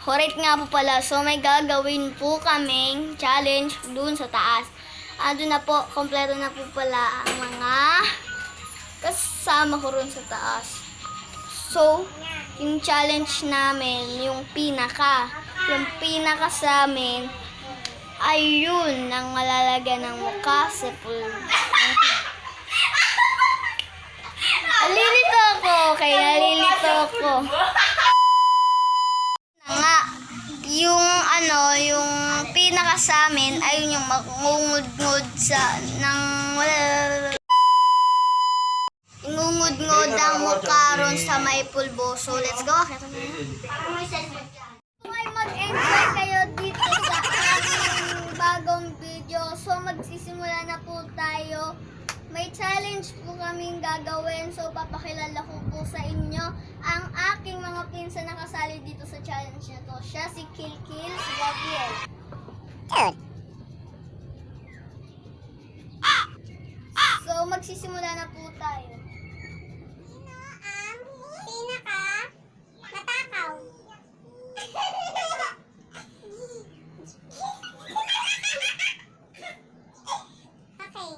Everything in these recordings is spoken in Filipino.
Correct nga po pala. So, may gagawin po kaming challenge dun sa taas. Doon na po, kompleto na po pala ang mga kasama ko rin sa taas. So, yung challenge namin, yung pinaka sa amin, ay yun, ang malalagyan ng mukha sa pool. Nalilito ako, nalilito ako. Nga, yung yung pinaka sa amin ay yung mangungud-ngud ingungud-ngud ang mukha ron sa may pulbo. So, let's go. May mag-enjoy kayo dito sa aking bagong video. So, magsisimula na po tayo. May challenge po kaming gagawin. So, papakilala ko po sa inyo ang aking mga pinsan na kasali dito sa challenge na to. Siya si Kilkil, si Gabriel. So, magsisimula na po tayo. Sino ang pinaka-matakaw? Okay.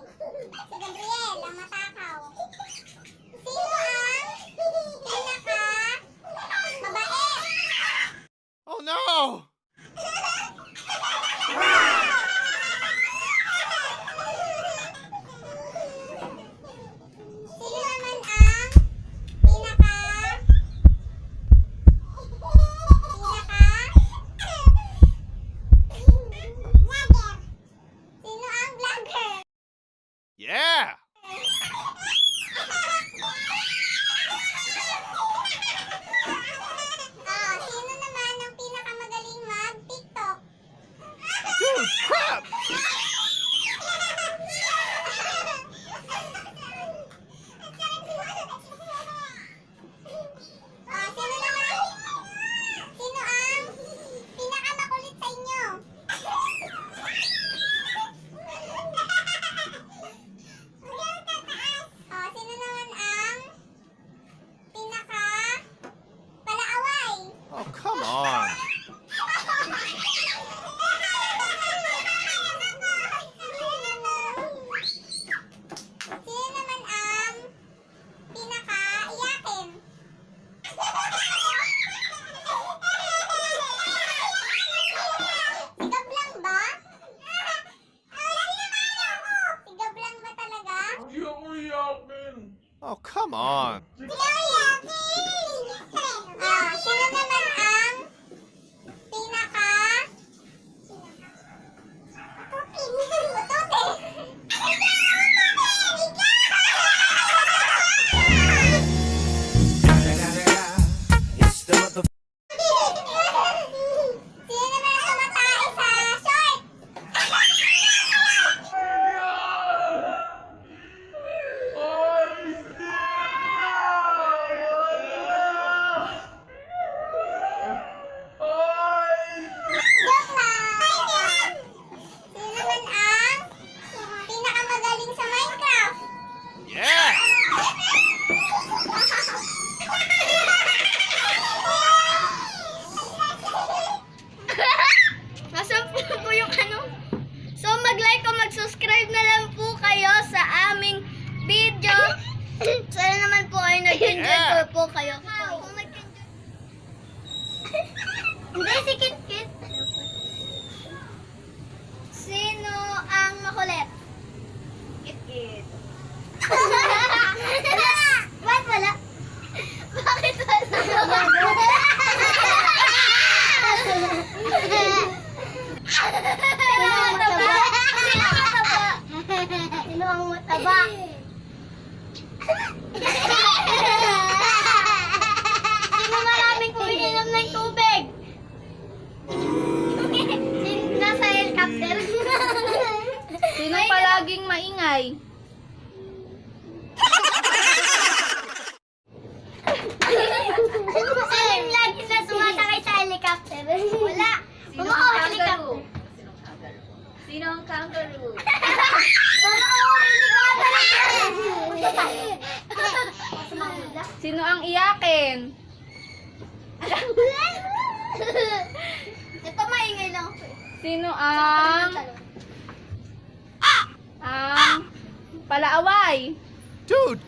Si Gabriel ang matakaw. Sino ang pinaka-mabait? Oh no! Sino naman ang vlogger? Sino ang vlogger? Yeah! Sino naman ang pinakamagaling mag-TikTok? Dude, crap! Sino ang pinakamakulit sa inyo? Sino naman ang pinaka-palaaway? Oh, come on. Sino naman ang pinaka-iyakin? Sigab lang ba? Sigab lang ba talaga? Oh, come on. Sino naman ang pinaka It's the mother. Sino naman ang tumatay sa short? Joke lang! Sino naman ang pinakamagaling sa Minecraft? Yeah! Nasaan po yung So, mag-like o mag-subscribe na lang po kayo sa aming video. Sana naman po ay nag-enjoy po kayo. Kung nag-enjoy... Hindi, si Kit-Kit. Sino ang makulit? Kit-Kit. Bakit wala? Bakit wala? Sino ang mataba? Sino maraming umiinom ng tubig? Sino nasa helicopter? Sino palaging maingay? Sino lagi na sumasakay sa helicopter? Wala. Mamako helicopter. Sino ang kangaroo? Mamako helicopter. Sino ang iyakin? Sino ang palaaway? Dude,